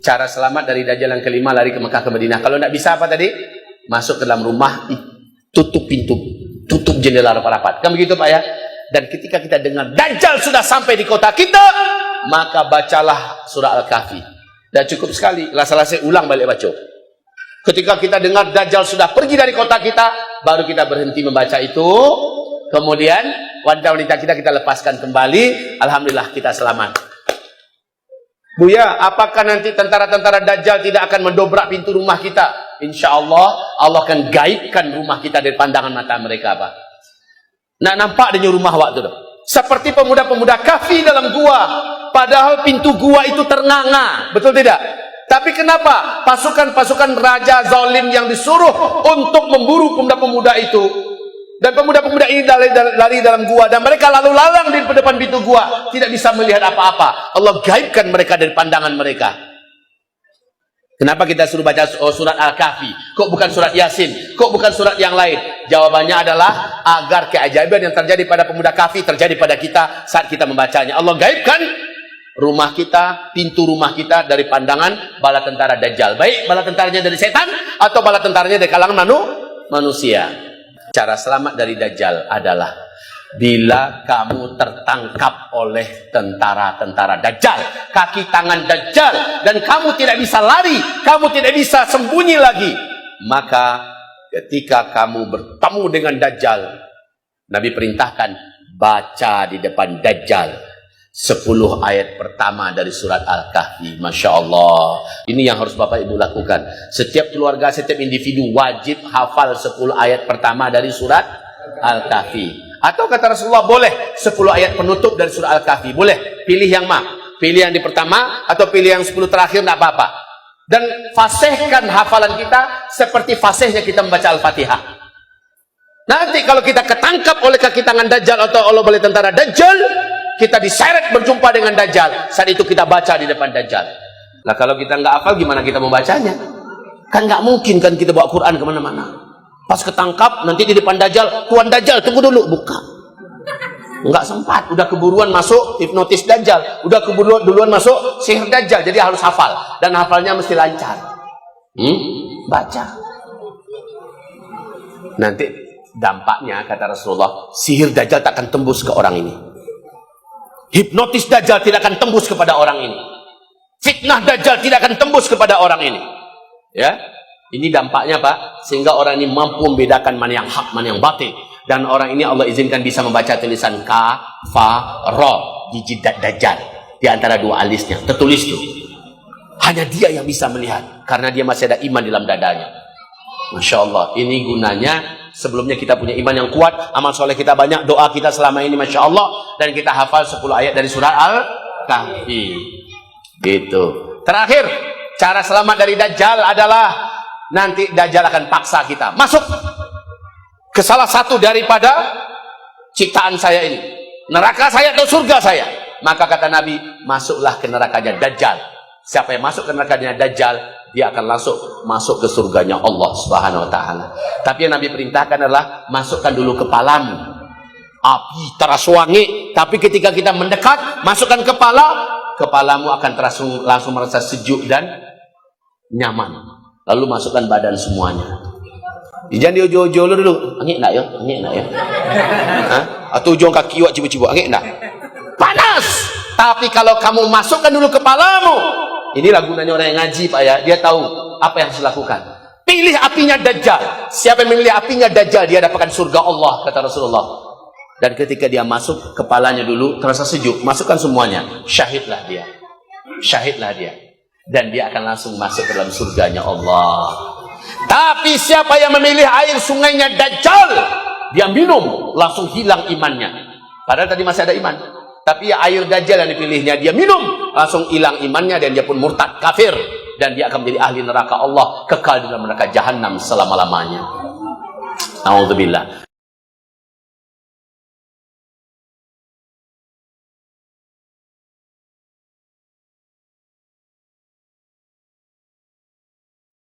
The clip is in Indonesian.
Cara selamat dari Dajjal yang kelima, lari ke Mekah ke Madinah. Kalau tidak bisa apa tadi? Masuk ke dalam rumah, tutup pintu, tutup jendela rapat-rapat. Kan begitu Pak ya? Dan ketika kita dengar Dajjal sudah sampai di kota kita, maka bacalah surah Al-Kahfi. Dan cukup sekali, saya ulang balik baca. Ketika kita dengar Dajjal sudah pergi dari kota kita, baru kita berhenti membaca itu. Kemudian wanita-wanita kita lepaskan kembali. Alhamdulillah kita selamat. Buya, apakah nanti tentara-tentara Dajjal tidak akan mendobrak pintu rumah kita? Insya Allah, Allah akan gaibkan rumah kita dari pandangan mata mereka, Pak. Nak nampak dia rumah waktu itu. Seperti pemuda-pemuda Kahfi dalam gua. Padahal pintu gua itu ternganga. Betul tidak? Tapi kenapa pasukan-pasukan raja zalim yang disuruh untuk memburu pemuda-pemuda itu, dan pemuda-pemuda ini lari dalam gua, dan mereka lalu lalang di depan pintu gua, tidak bisa melihat apa-apa. Allah gaibkan mereka dari pandangan mereka. Kenapa kita suruh baca surat Al-Kahfi? Kok bukan surat Yasin? Kok bukan surat yang lain? Jawabannya adalah agar keajaiban yang terjadi pada pemuda Kahfi terjadi pada kita saat kita membacanya. Allah gaibkan rumah kita, pintu rumah kita dari pandangan bala tentara Dajjal. Baik bala tentaranya dari setan atau bala tentaranya dari kalangan manusia. Cara selamat dari Dajjal adalah bila kamu tertangkap oleh tentara-tentara Dajjal, kaki tangan Dajjal, dan kamu tidak bisa lari, kamu tidak bisa sembunyi lagi, maka ketika kamu bertemu dengan Dajjal, Nabi perintahkan baca di depan Dajjal 10 ayat pertama dari surat Al-Kahfi. Masya Allah. Ini yang harus Bapak Ibu lakukan. Setiap keluarga, setiap individu wajib hafal 10 ayat pertama dari surat Al-Kahfi. Atau kata Rasulullah, boleh 10 ayat penutup dari surah Al-Kahfi. Boleh. Pilih yang pilih yang di pertama atau pilih yang 10 terakhir, tidak apa-apa. Dan fasihkan hafalan kita seperti fasihnya kita membaca Al-Fatihah. Nanti kalau kita ketangkap oleh kaki tangan Dajjal atau oleh tentara Dajjal, kita diseret berjumpa dengan Dajjal. Saat itu kita baca di depan Dajjal. Nah kalau kita nggak hafal, gimana kita membacanya? Kan nggak mungkin kan kita bawa Quran kemana-mana. Pas ketangkap, nanti di depan Dajjal, Tuan Dajjal, tunggu dulu. Bukan. Nggak sempat. Udah keburuan masuk hipnotis Dajjal. Udah keburuan duluan masuk sihir Dajjal. Jadi harus hafal. Dan hafalnya mesti lancar. Baca. Nanti dampaknya, kata Rasulullah, sihir Dajjal tak akan tembus ke orang ini. Hipnotis Dajjal tidak akan tembus kepada orang ini. Fitnah Dajjal tidak akan tembus kepada orang ini. Ya. Ini dampaknya Pak, sehingga orang ini mampu membedakan mana yang hak, mana yang batil. Dan orang ini Allah izinkan bisa membaca tulisan Ka, Fa, Ro di jidat Dajjal, di antara dua alisnya, tertulis tuh. Hanya dia yang bisa melihat, karena dia masih ada iman dalam dadanya. Masya Allah, ini gunanya. Sebelumnya kita punya iman yang kuat, amal soleh kita banyak, doa kita selama ini Masya Allah, dan kita hafal 10 ayat dari surat Al-Kahfi. Gitu. Terakhir, cara selamat dari Dajjal adalah nanti Dajjal akan paksa kita masuk ke salah satu daripada ciptaan saya ini, neraka saya atau surga saya. Maka kata Nabi, masuklah ke nerakanya Dajjal. Siapa yang masuk ke nerakanya Dajjal, dia akan langsung masuk ke surganya Allah Subhanahu wa ta'ala. Tapi yang Nabi perintahkan adalah masukkan dulu kepalamu, api teras wangi. Tapi ketika kita mendekat, masukkan kepalamu akan langsung merasa sejuk dan nyaman. Lalu masukkan badan semuanya. Jangan diojo-ojo dulu. Angin enggak ya? Angin enggak ya? Atau ujung kaki wak cibu-cibu. Angin enggak? Panas. Tapi kalau kamu masukkan dulu kepalamu, inilah gunanya orang yang ngaji Pak ya. Dia tahu apa yang harus dilakukan. Pilih apinya Dajjal. Siapa yang memilih apinya Dajjal, dia dapatkan surga Allah, kata Rasulullah. Dan ketika dia masuk, kepalanya dulu terasa sejuk. Masukkan semuanya. Syahidlah dia. Syahidlah dia. Dan dia akan langsung masuk ke dalam surganya Allah. Tapi siapa yang memilih air sungainya Dajjal, dia minum, langsung hilang imannya. Padahal tadi masih ada iman. Tapi ya air Dajjal yang dipilihnya, dia minum, langsung hilang imannya, dan dia pun murtad, kafir. Dan dia akan menjadi ahli neraka Allah, kekal di dalam neraka Jahannam selama-lamanya. A'udzubillah.